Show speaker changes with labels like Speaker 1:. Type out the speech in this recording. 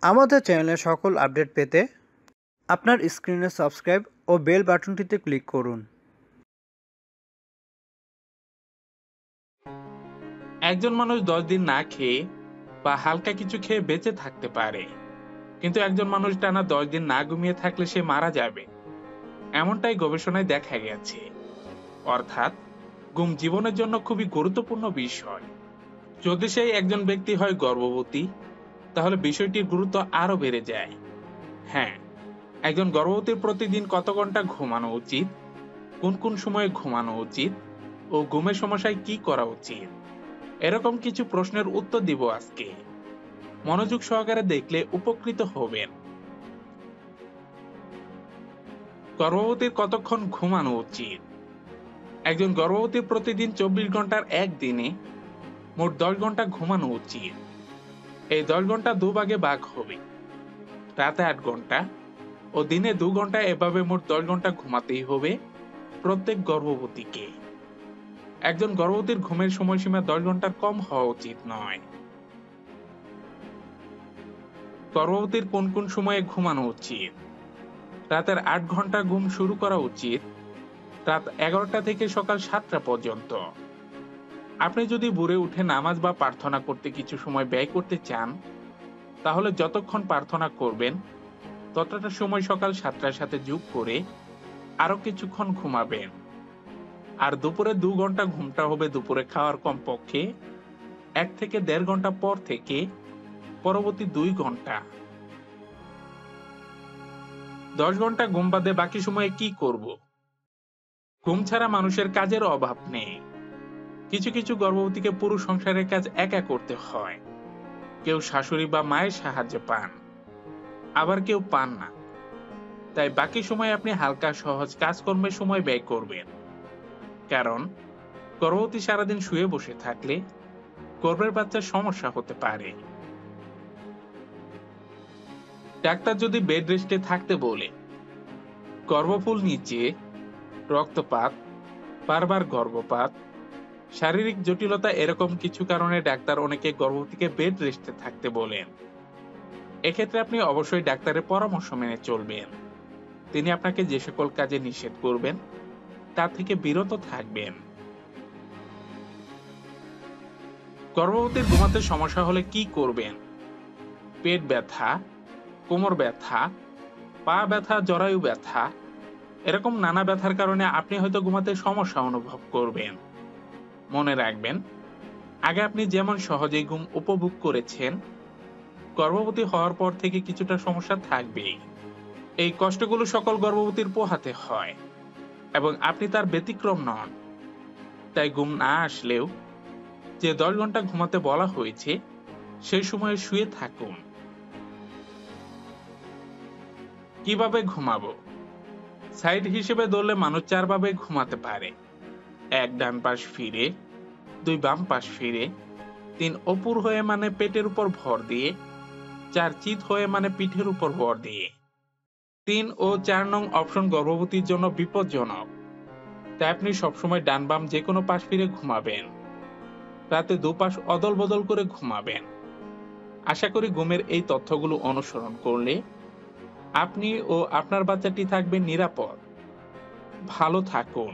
Speaker 1: আমাদের চ্যানেলের সকল আপডেট পেতে আপনার স্ক্রিনে সাবস্ক্রাইব ও বেল বাটনটিতে ক্লিক করুন।
Speaker 2: একজন মানুষ 10 দিন না খেয়ে বা হালকা কিছু খেয়ে বেঁচে থাকতে পারে, কিন্তু একজন মানুষ টানা 10 দিন না ঘুমিয়ে থাকলে সে মারা যাবে, এমনটাই গবেষণায় দেখা গেছে। অর্থাৎ ঘুম জীবনের জন্য খুবই গুরুত্বপূর্ণ বিষয়। যদি সেই একজন ব্যক্তি হয় গর্ভবতী, তাহলে বিষয়টির গুরুত্ব আরো বেড়ে যায়। হ্যাঁ, একজন গর্ভবতীর প্রতিদিন কত ঘন্টা ঘুমানো উচিত, কোন কোন সময়ে ঘুমানো উচিত ও ঘুমের সমস্যায় কি করা উচিত, এরকম কিছু প্রশ্নের উত্তর দিব আজকে। মনোযোগ সহকারে দেখলে উপকৃত হবেন। গর্ভবতীর কতক্ষণ ঘুমানো উচিত? একজন গর্ভবতীর প্রতিদিন 24 ঘন্টার একদিনে মোট 10 ঘন্টা ঘুমানো উচিত। এই 10 ঘন্টা দুভাগে ভাগ হবে, রাতে 8 ঘন্টা ও দিনে 2 ঘন্টা, এভাবে মোট 10 ঘন্টা ঘুমাতেই হবে প্রত্যেক গর্ভবতীকে। একজন গর্ভবতীর ঘুমের সময়সীমা 10 ঘন্টার কম হওয়া উচিত নয়। গর্ভবতীর কোন কোন সময়ে ঘুমানো উচিত? রাতের 8 ঘন্টা ঘুম শুরু করা উচিত রাত 11টা থেকে সকাল 7টা পর্যন্ত। আপনি যদি ভোরে উঠে নামাজ বা প্রার্থনা করতে কিছু সময় ব্যয় করতে চান, তাহলে যতক্ষণ প্রার্থনা করবেন ততটা সময় সকাল 7টার সাথে যোগ করে আরো কিছুক্ষণ ঘুমাবেন। আর দুপুরে 2 ঘন্টা ঘুমটা হবে দুপুরে খাওয়ার কমপক্ষে 1 থেকে 1.5 ঘন্টা পর থেকে পরবর্তী 2 ঘন্টা। 10 ঘন্টা ঘুম বাদে বাকি সময়ে কি করব? ঘুম ছাড়া মানুষের কাজের অভাব নেই। কিছু কিছু গর্ভবতীকে পুরো সংসারের কাজ একা করতে হয়। কেউ শাশুড়ি বা মায়ের সাহায্য পান, আবার কেউ পান না। তাই বাকি সময় আপনি হালকা সহজ কাজকর্মে সময় ব্যয় করবেন। কারণ গর্ভবতী সারাদিন শুয়ে বসে থাকলে গর্ভের বাচ্চার সমস্যা হতে পারে। ডাক্তার যদি বেড রেস্টে থাকতে বলে, গর্ভফুল নিচে, রক্তপাত, বারবার গর্ভপাত, শারীরিক জটিলতা, এরকম কিছু কারণে ডাক্তার অনেকে গর্ভবতীকে বেড রেস্টে থাকতে বলেন। এক্ষেত্রে আপনি অবশ্যই ডাক্তারের পরামর্শ মেনে চলবেন। তিনি আপনাকে যে সকল কাজে নিষেধ করবেন তা থেকে বিরত থাকবেন। গর্ভবতীর ঘুমাতে সমস্যা হলে কি করবেন? পেট ব্যথা, কোমর ব্যথা, পা ব্যথা, জরায়ু ব্যথা, এরকম নানা ব্যথার কারণে আপনি হয়তো ঘুমাতে সমস্যা অনুভব করবেন। মনে রাখবেন, আগে আপনি যেমন সহজেই ঘুম উপভোগ করেছেন, গর্ভবতী হওয়ার পর থেকে কিছুটা সমস্যা থাকবেই। এই কষ্টগুলো সকল গর্ভবতীর পোহাতে হয় এবং আপনি তার ব্যতিক্রম নন। তাই ঘুম না আসলেও যে 10 ঘন্টা ঘুমাতে বলা হয়েছে সেই সময়ে শুয়ে থাকুন। কিভাবে ঘুমাবো? সাইড হিসেবে ধরলে মানুষ 4 ভাবে ঘুমাতে পারে। 1 ডান পাশ ফিরে, 2 বাম পাশ ফিরে, 3 অপুর হয়ে মানে পেটের উপর ভর দিয়ে, 4 চিত হয়ে মানে পিঠের উপর ভর দিয়ে। 3 ও 4 নং অপশন গর্ভবতীর জন্য বিপজ্জনক, তাই আপনি সবসময় ডান বাম যে কোনো পাশ ফিরে ঘুমাবেন। রাতে দুপাশ অদল বদল করে ঘুমাবেন। আশা করি ঘুমের এই তথ্যগুলো অনুসরণ করলে আপনি ও আপনার বাচ্চাটি থাকবে নিরাপদ। ভালো থাকুন।